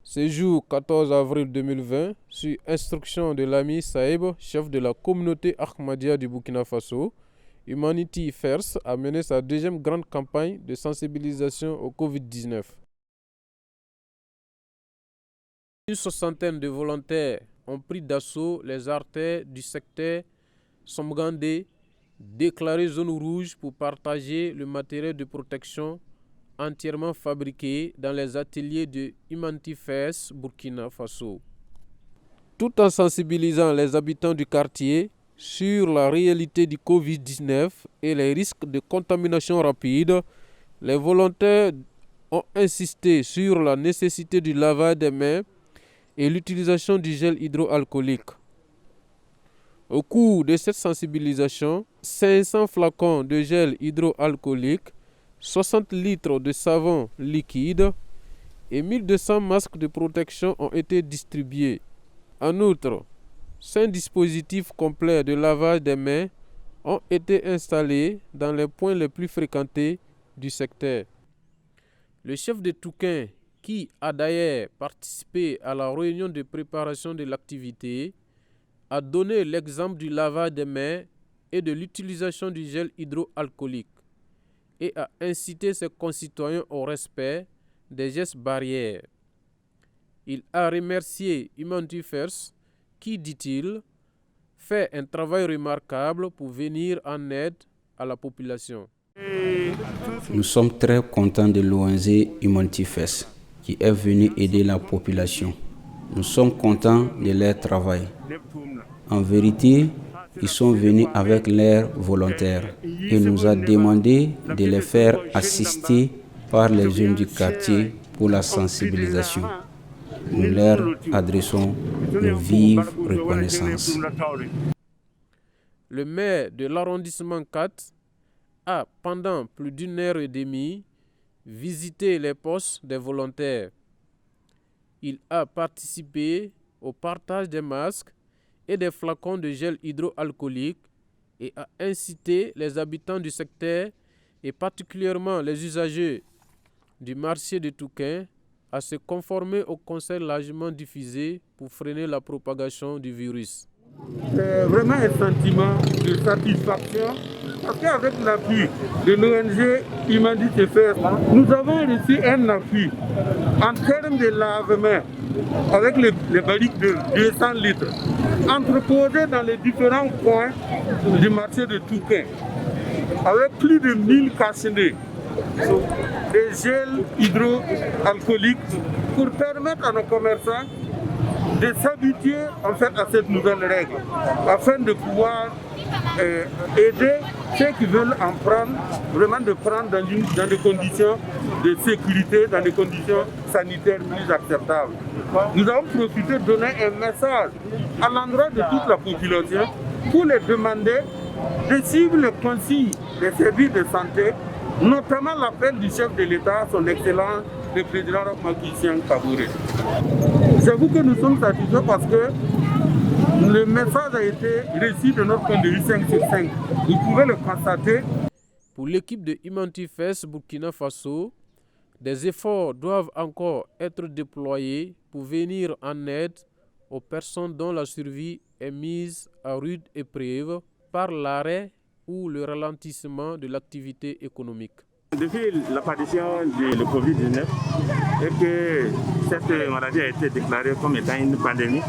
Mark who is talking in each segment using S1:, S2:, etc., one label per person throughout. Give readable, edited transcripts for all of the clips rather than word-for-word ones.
S1: Séjour 14 avril 2020, sur instruction de l'ami Saïb, chef de la communauté Ahmadiyya du Burkina Faso, Humanity First a mené sa deuxième grande campagne de sensibilisation au Covid-19. Une soixantaine de volontaires ont pris d'assaut les artères du secteur Somgandé, déclaré zone rouge, pour partager le matériel de protection entièrement fabriqué dans les ateliers de Humanity First Burkina Faso. Tout en sensibilisant les habitants du quartier sur la réalité du Covid-19 et les risques de contamination rapide, les volontaires ont insisté sur la nécessité du lavage des mains et l'utilisation du gel hydroalcoolique. Au cours de cette sensibilisation, 500 flacons de gel hydroalcoolique, 60 litres de savon liquide et 1200 masques de protection ont été distribués. En outre, 5 dispositifs complets de lavage des mains ont été installés dans les points les plus fréquentés du secteur. Le chef de Touquin, qui a d'ailleurs participé à la réunion de préparation de l'activité, a donné l'exemple du lavage des mains et de l'utilisation du gel hydroalcoolique et a incité ses concitoyens au respect des gestes barrières. Il a remercié Humanity First qui, dit-il, fait un travail remarquable pour venir en aide à la population.
S2: Nous sommes très contents de l'ONG Humanity First qui est venu aider la population. Nous sommes contents de leur travail. En vérité, ils sont venus avec leurs volontaires et nous a demandé de les faire assister par les jeunes du quartier pour la sensibilisation. Nous leur adressons nos vives reconnaissances.
S1: Le maire de l'arrondissement 4 a, pendant plus d'une heure et demie, visité les postes des volontaires. Il a participé au partage des masques et des flacons de gel hydroalcoolique et a incité les habitants du secteur et particulièrement les usagers du marché de Touquin à se conformer aux conseils largement diffusés pour freiner la propagation du virus.
S3: C'est vraiment un sentiment de satisfaction parce qu'avec l'appui de l'ONG Humanity First, nous avons reçu un appui en termes de lave-mains avec les barriques de 200 litres entreposés dans les différents coins du marché de Touquin avec plus de 1000 cachenets, des gels hydroalcooliques pour permettre à nos commerçants de s'habituer en fait à cette nouvelle règle afin de pouvoir aider ceux qui veulent en prendre, vraiment de prendre dans des conditions de sécurité, dans des conditions sanitaires plus acceptables. Nous avons profité de donner un message à l'endroit de toute la population pour les demander de suivre les consignes des services de santé, notamment l'appel du chef de l'État, son Excellence, le président Macky Sall Kabouré. J'avoue que nous sommes satisfaits parce que le message a été reçu de notre point de vue 5 sur 5. Vous pouvez le constater.
S1: Pour l'équipe de Humanity First Burkina Faso, des efforts doivent encore être déployés pour venir en aide aux personnes dont la survie est mise à rude épreuve par l'arrêt ou le ralentissement de l'activité économique.
S4: Depuis l'apparition du Covid-19 et que cette maladie a été déclarée comme étant une pandémie,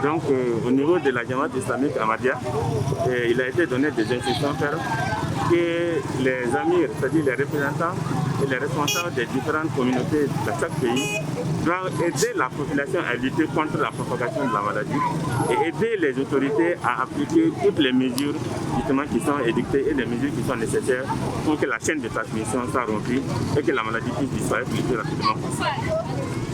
S4: donc au niveau de la Jamaat islamique Ahmadiyya, il a été donné des instructions fermes que les amirs, c'est-à-dire les représentants et les responsables des différentes communautés de chaque pays doivent aider la population à lutter contre la propagation de la maladie et aider les autorités à appliquer toutes les mesures justement qui sont édictées et les mesures qui sont nécessaires pour que la chaîne de transmission soit rompue et que la maladie puisse disparaître le plus rapidement possible.